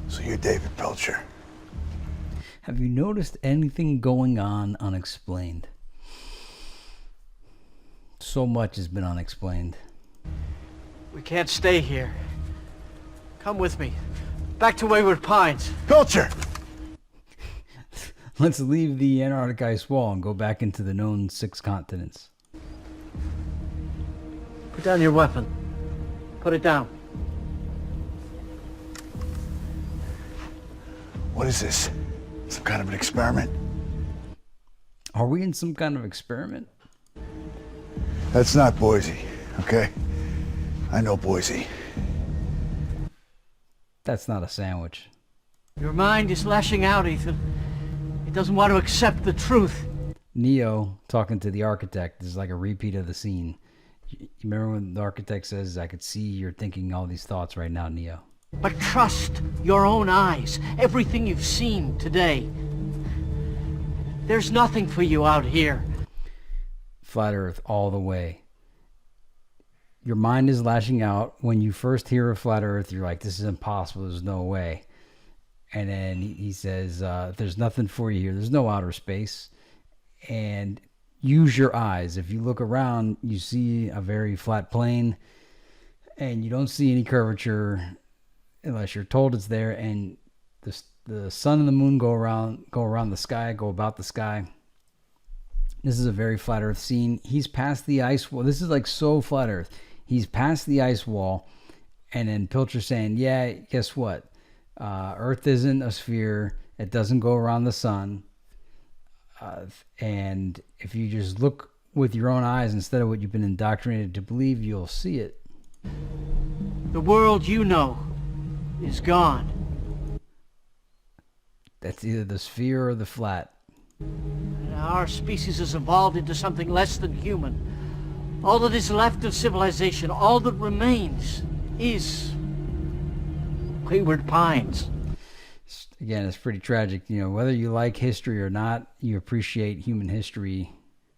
So you're David Pilcher. Have you noticed anything going on unexplained? So much has been unexplained. We can't stay here. Come with me. Back to Wayward Pines. Pilcher! Let's leave the Antarctic ice wall and go back into the known 6 continents. Put down your weapon. Put it down. What is this? Some kind of an experiment? Are we in some kind of experiment? That's not Boise, okay? I know Boise. That's not a sandwich. Your mind is lashing out, Ethan. It doesn't want to accept the truth. Neo talking to the architect is like a repeat of the scene. You remember when the architect says, I could see you're thinking all these thoughts right now, Neo. But trust your own eyes. Everything you've seen today. There's nothing for you out here. flat earth all the way. Your mind is lashing out. When you first hear of flat earth, you're like, this is impossible. There's no way. And then he says, there's nothing for you here. There's no outer space. And use your eyes. If you look around, you see a very flat plane and you don't see any curvature unless you're told it's there. And the sun and the moon go around the sky, go about the sky. This is a very flat earth scene. He's past the ice wall. This is like so flat earth. He's past the ice wall. And then Pilcher's saying, yeah, guess what? Earth isn't a sphere. It doesn't go around the sun. And if you just look with your own eyes instead of what you've been indoctrinated to believe, you'll see it. The world you know is gone. That's either the sphere or the flat. And our species has evolved into something less than human. All that is left of civilization, all that remains, is Wayward Pines. Again, it's pretty tragic. You know, whether you like history or not, you appreciate human history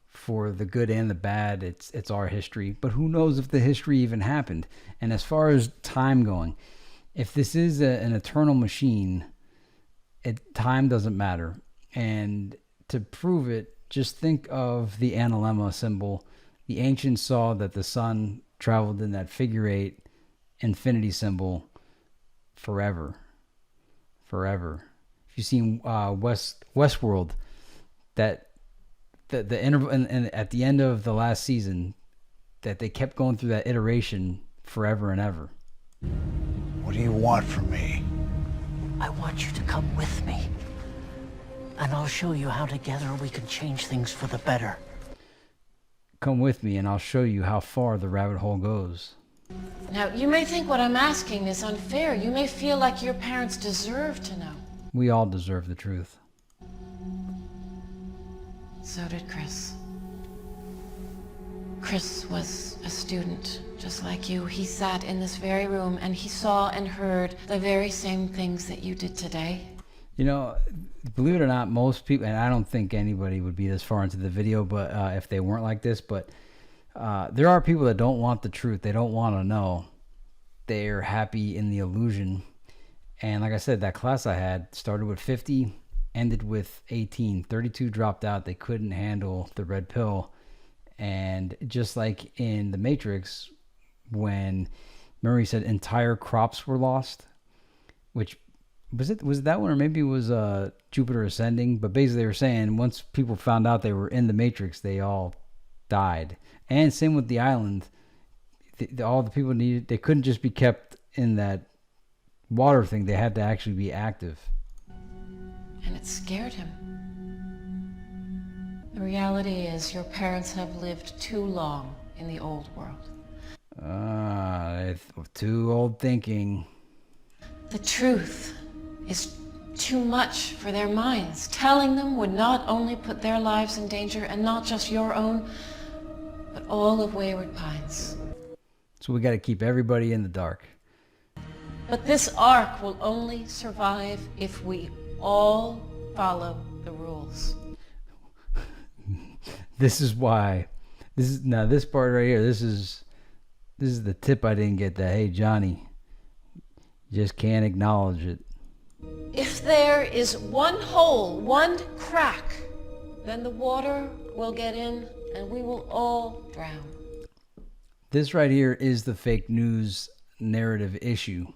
for the good and the bad. It's our history. But who knows if the history even happened? And as far as time going, if this is an eternal machine, time doesn't matter. And to prove it, just think of the analemma symbol. The ancients saw that the sun traveled in that figure 8 infinity symbol forever. If you've seen Westworld, that the interval and at the end of the last season, that they kept going through that iteration forever and ever. What do you want from me? I want you to come with me. And I'll show you how together we can change things for the better. Come with me and I'll show you how far the rabbit hole goes. Now, you may think what I'm asking is unfair. You may feel like your parents deserve to know. We all deserve the truth. So did Chris. Chris was a student, just like you. He sat in this very room and he saw and heard the very same things that you did today. You know, believe it or not, most people, and I don't think anybody would be this far into the video, but if they weren't like this, but there are people that don't want the truth. They don't want to know. They're happy in the illusion. And like I said, that class I had started with 50, ended with 18. 32 dropped out. They couldn't handle the red pill. And just like in The Matrix, when Murray said entire crops were lost, which was it that one, or maybe it was Jupiter Ascending? But basically they were saying once people found out they were in the Matrix, they all died. And same with the island. All the people needed, they couldn't just be kept in that water thing. They had to actually be active. And it scared him. The reality is your parents have lived too long in the old world. Too old thinking. The truth is too much for their minds. Telling them would not only put their lives in danger, and not just your own, but all of Wayward Pines. So we got to keep everybody in the dark. But this ark will only survive if we all follow the rules. This is why. This part right here. This is the tip I didn't get. That hey Johnny, you just can't acknowledge it. If there is one hole, one crack, then the water will get in and we will all drown. This right here is the fake news narrative issue.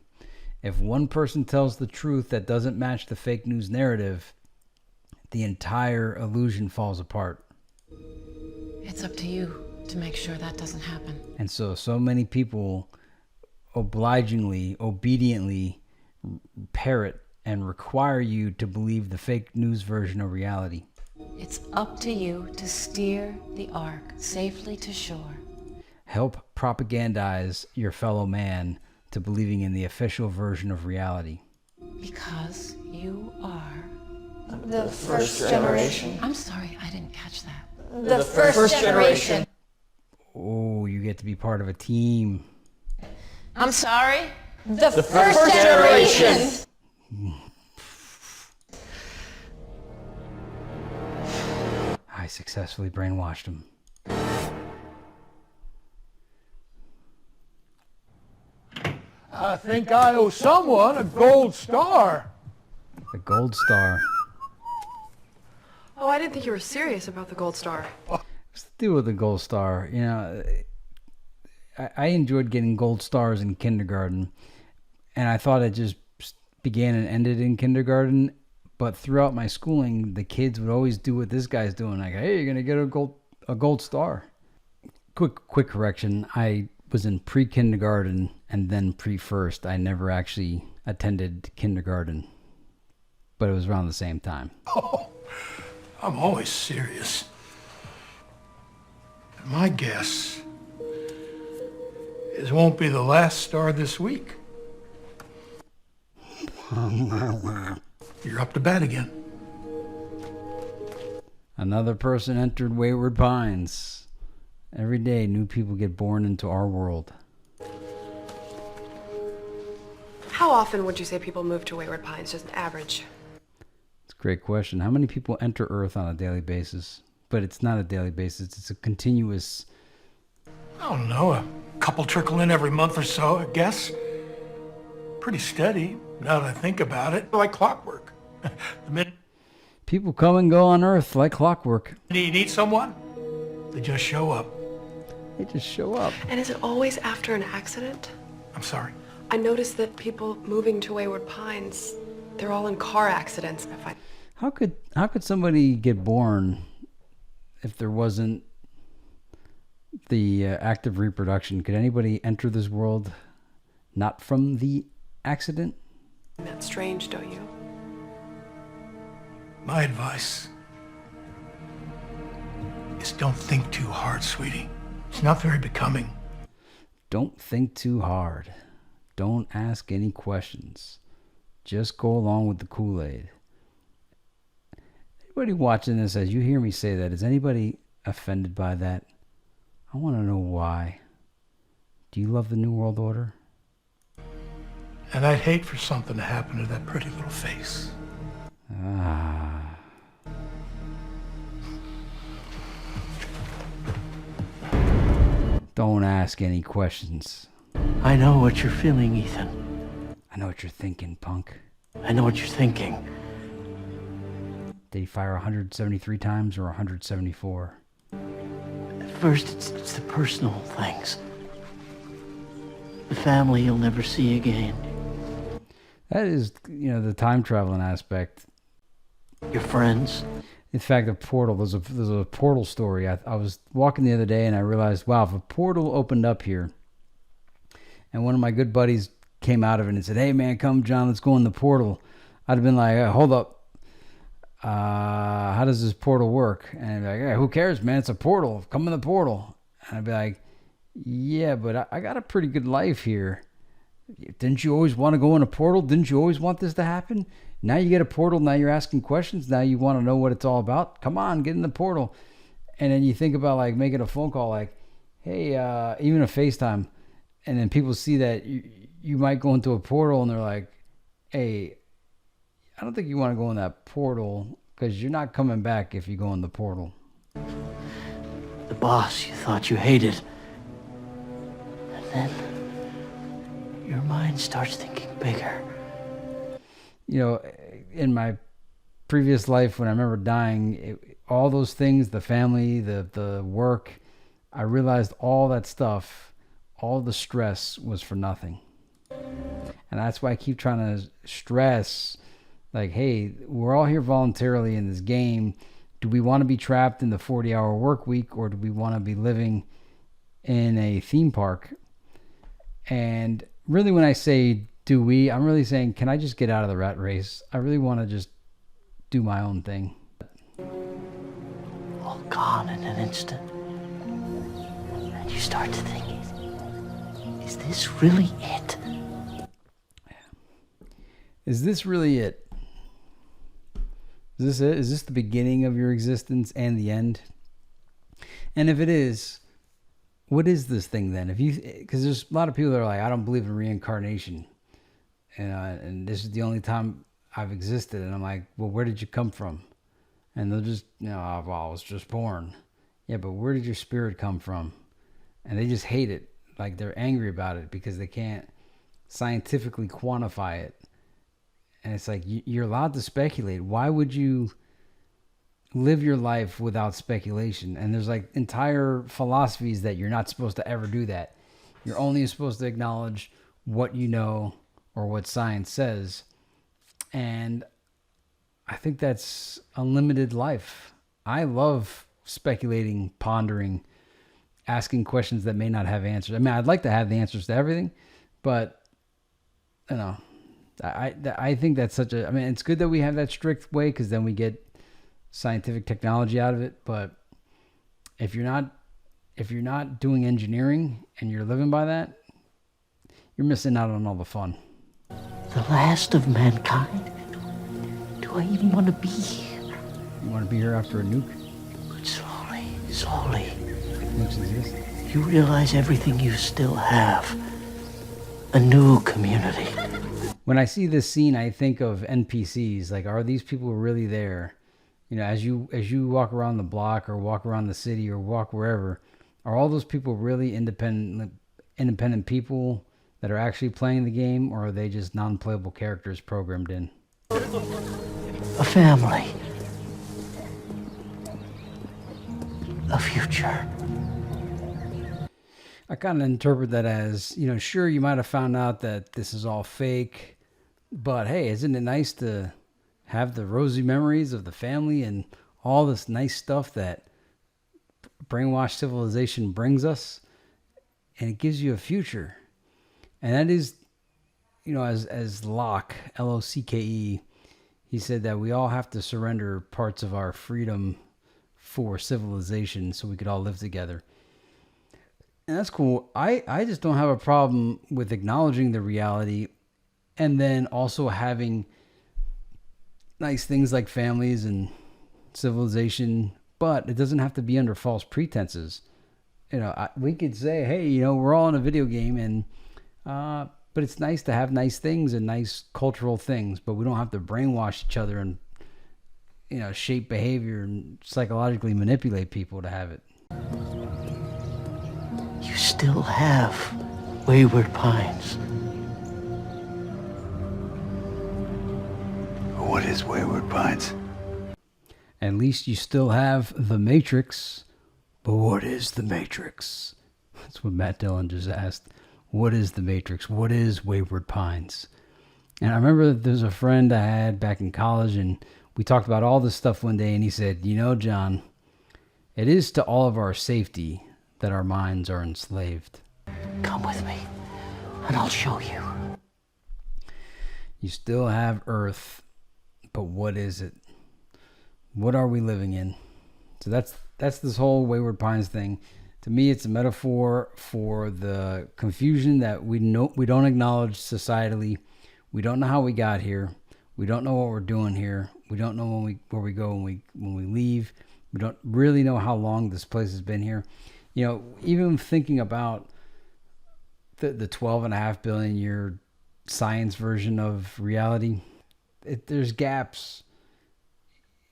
If one person tells the truth that doesn't match the fake news narrative, the entire illusion falls apart. It's up to you to make sure that doesn't happen. And so many people obligingly, obediently parrot and require you to believe the fake news version of reality. It's up to you to steer the ark safely to shore. Help propagandize your fellow man to believing in the official version of reality. Because you are... The first generation. I'm sorry, I didn't catch that. The first generation. Oh, you get to be part of a team. I'm sorry? The first generation. I successfully brainwashed him. I think I owe someone a gold star. The gold star. Oh, I didn't think you were serious about the gold star. What's the deal with the gold star? You know, I enjoyed getting gold stars in kindergarten, and I thought it just began and ended in kindergarten. But throughout my schooling, the kids would always do what this guy's doing. Like, hey, you're gonna get a gold star. Quick correction. I was in pre-kindergarten and then pre-first. I never actually attended kindergarten, but it was around the same time. Oh, I'm always serious. My guess is it won't be the last star this week. You're up to bat again. Another person entered Wayward Pines. Every day, new people get born into our world. How often would you say people move to Wayward Pines, just an average? It's a great question. How many people enter Earth on a daily basis? But it's not a daily basis. It's a continuous... I don't know, a couple trickle in every month or so, I guess. Pretty steady, now that I think about it. Like clockwork. The minute People come and go on Earth like clockwork. you need someone, they just show up. They just show up. And is it always after an accident? I'm sorry. I noticed that people moving to Wayward Pines, they're all in car accidents. How could somebody get born if there wasn't the act of reproduction? Could anybody enter this world not from the accident? That's strange, don't you? My advice is don't think too hard, sweetie. It's not very becoming. Don't think too hard. Don't ask any questions. Just go along with the Kool-Aid. Anybody watching this, as you hear me say that, is anybody offended by that? I want to know why. Do you love the New World Order? And I'd hate for something to happen to that pretty little face. Ah. Don't ask any questions. I know what you're feeling, Ethan. I know what you're thinking, punk. I know what you're thinking. Did he fire 173 times or 174? At first, it's the personal things. The family you'll never see again. That is, the time traveling aspect. Your friends. In fact, a portal. There's a portal story. I was walking the other day and I realized, wow, if a portal opened up here and one of my good buddies came out of it and said, hey man, come John, let's go in the portal. I'd have been like, hold up. How does this portal work? And I'd be like, hey, who cares, man? It's a portal. Come in the portal. And I'd be like, yeah, but I got a pretty good life here. Didn't you always want to go in a portal? Didn't you always want this to happen? Now you get a portal. Now you're asking questions. Now you want to know what it's all about. Come on, get in the portal. And then you think about like making a phone call like, hey, even a FaceTime. And then people see that you might go into a portal and they're like, hey, I don't think you want to go in that portal because you're not coming back if you go in the portal. The boss you thought you hated. And then your mind starts thinking bigger. In my previous life, when I remember dying, all those things, the family, the work, I realized all that stuff, all the stress was for nothing. And that's why I keep trying to stress, like, hey, we're all here voluntarily in this game. Do we want to be trapped in the 40-hour work week, or do we want to be living in a theme park? And really, when I say do we, I'm really saying, can I just get out of the rat race? I really want to just do my own thing. All gone in an instant. And you start to think, is this really it? Is this really it? Is this it? Is this the beginning of your existence and the end? And if it is, what is this thing then? Because there's a lot of people that are like, I don't believe in reincarnation. And this is the only time I've existed. And I'm like, well, where did you come from? And they'll just, well, I was just born. Yeah, but where did your spirit come from? And they just hate it. Like they're angry about it because they can't scientifically quantify it. And it's like, you're allowed to speculate. Why would you live your life without speculation? And there's like entire philosophies that you're not supposed to ever do that. You're only supposed to acknowledge what you know or what science says. And I think that's unlimited life. I love speculating, pondering, asking questions that may not have answers. I mean, I'd like to have the answers to everything, but you know, I think that's such a, I mean, it's good that we have that strict way because then we get scientific technology out of it. But if you're not doing engineering and you're living by that, you're missing out on all the fun. The last of mankind? Do I even want to be here? You want to be here after a nuke? But slowly, Nukes exist. you realize everything you still have. A new community. When I see this scene, I think of NPCs. Like, are these people really there? You know, as you walk around the block or walk around the city or walk wherever, are all those people really independent people that are actually playing the game, or are they just non-playable characters programmed in? A family. A future. I kind of interpret that as, you know, sure, you might have found out that this is all fake, but hey, isn't it nice to have the rosy memories of the family and all this nice stuff that brainwashed civilization brings us, and it gives you a future. And that is, you know, as Locke, Locke, he said that we all have to surrender parts of our freedom for civilization so we could all live together. And that's cool. I just don't have a problem with acknowledging the reality and then also having nice things like families and civilization, but it doesn't have to be under false pretenses. You know, we could say, hey, you know, we're all in a video game, and but it's nice to have nice things and nice cultural things, but we don't have to brainwash each other and, you know, shape behavior and psychologically manipulate people to have it. You still have Wayward Pines. What is Wayward Pines? At least you still have the Matrix. But what is the Matrix? That's what Matt Dillon just asked. What is the Matrix? What is Wayward Pines? And I remember there's a friend I had back in college, and we talked about all this stuff one day, and he said, you know, John, it is to all of our safety that our minds are enslaved. Come with me, and I'll show you. You still have Earth, but what is it? What are we living in? So that's this whole Wayward Pines thing. To me, it's a metaphor for the confusion that we don't acknowledge societally. We don't know how we got here. We don't know what we're doing here. We don't know where we go when we leave. We don't really know how long this place has been here. You know, even thinking about the 12.5 billion year science version of reality, there's gaps.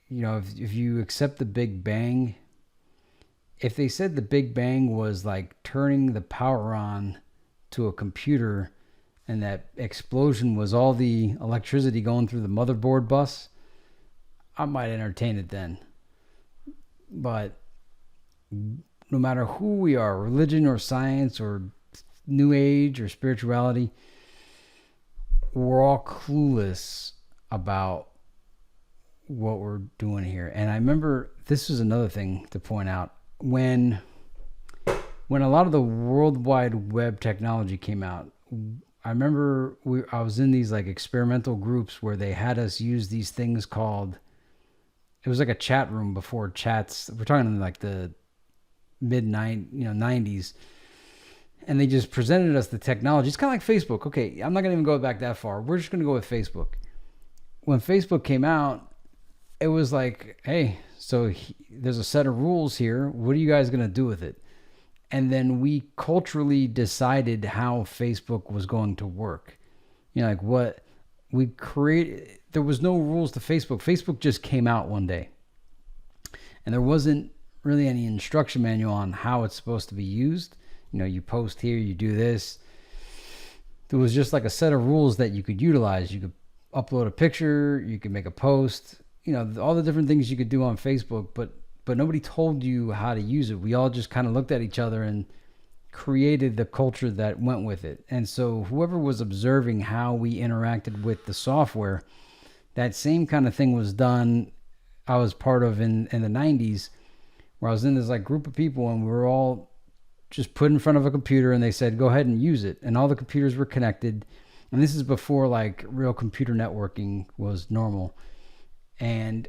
You know, if you accept the Big Bang, if they said the Big Bang was like turning the power on to a computer and that explosion was all the electricity going through the motherboard bus, I might entertain it then. But no matter who we are, religion or science or New Age or spirituality, we're all clueless about what we're doing here. And I remember this was another thing to point out. When a lot of the World Wide Web technology came out, I remember I was in these like experimental groups where they had us use these things called, it was like a chat room before chats. We're talking in like the mid-90s. And they just presented us the technology. It's kind of like Facebook. Okay, I'm not going to even go back that far. We're just going to go with Facebook. When Facebook came out, it was like, hey, so there's a set of rules here. What are you guys going to do with it? And then we culturally decided how Facebook was going to work. You know, like what we created, there was no rules to Facebook. Facebook just came out one day. And there wasn't really any instruction manual on how it's supposed to be used. You know, you post here, you do this. there was just like a set of rules that you could utilize. You could upload a picture, you could make a post, all the different things you could do on Facebook, but nobody told you how to use it. We all just kind of looked at each other and created the culture that went with it. And so whoever was observing how we interacted with the software, that same kind of thing was done. I was part of in the 90s, where I was in this like group of people, and we were all just put in front of a computer, and they said, go ahead and use it. And all the computers were connected. And this is before like real computer networking was normal. And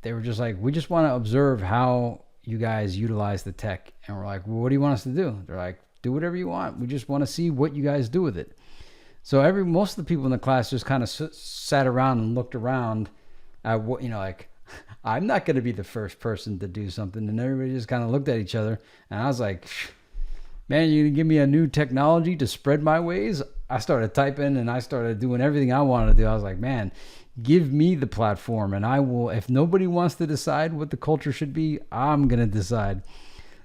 they were just like, we just want to observe how you guys utilize the tech. And we're like, well, what do you want us to do? They're like, do whatever you want. We just want to see what you guys do with it. So most of the people in the class just kind of sat around and looked around at what, like, I'm not going to be the first person to do something. And everybody just kind of looked at each other. And I was like, man, you going to give me a new technology to spread my ways? I started typing and I started doing everything I wanted to do. I was like, man, give me the platform, and I will. If nobody wants to decide what the culture should be, I'm going to decide.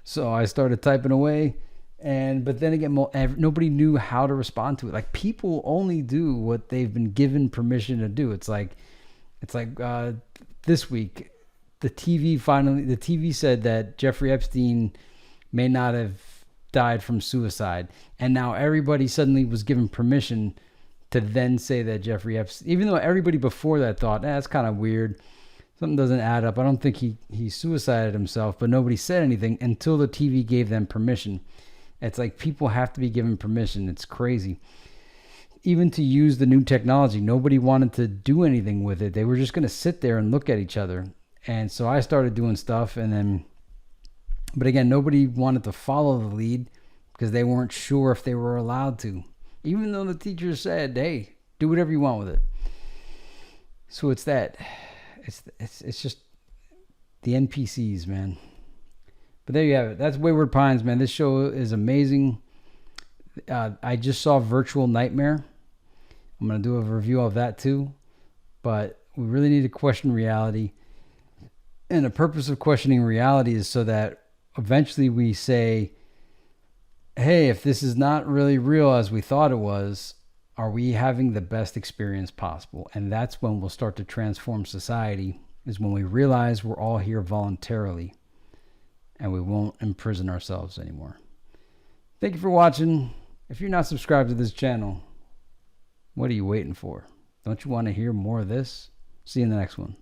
So I started typing away. But then again, nobody knew how to respond to it. Like, people only do what they've been given permission to do. It's like this week, the TV said that Jeffrey Epstein may not have died from suicide. And now everybody suddenly was given permission to then say that Jeffrey Epstein, even though everybody before that thought, that's kind of weird. Something doesn't add up. I don't think he suicided himself, but nobody said anything until the TV gave them permission. It's like people have to be given permission. It's crazy. Even to use the new technology, nobody wanted to do anything with it. They were just going to sit there and look at each other. And so I started doing stuff, but again, nobody wanted to follow the lead because they weren't sure if they were allowed to, even though the teacher said, hey, do whatever you want with it. So it's just the NPCs, man. But there you have it. That's Wayward Pines, man. This show is amazing. I just saw Virtual Nightmare. I'm going to do a review of that too. But we really need to question reality. And the purpose of questioning reality is so that eventually we say, hey, if this is not really real as we thought it was, are we having the best experience possible? And that's when we'll start to transform society, is when we realize we're all here voluntarily and we won't imprison ourselves anymore. Thank you for watching. If you're not subscribed to this channel, what are you waiting for? Don't you want to hear more of this? See you in the next one.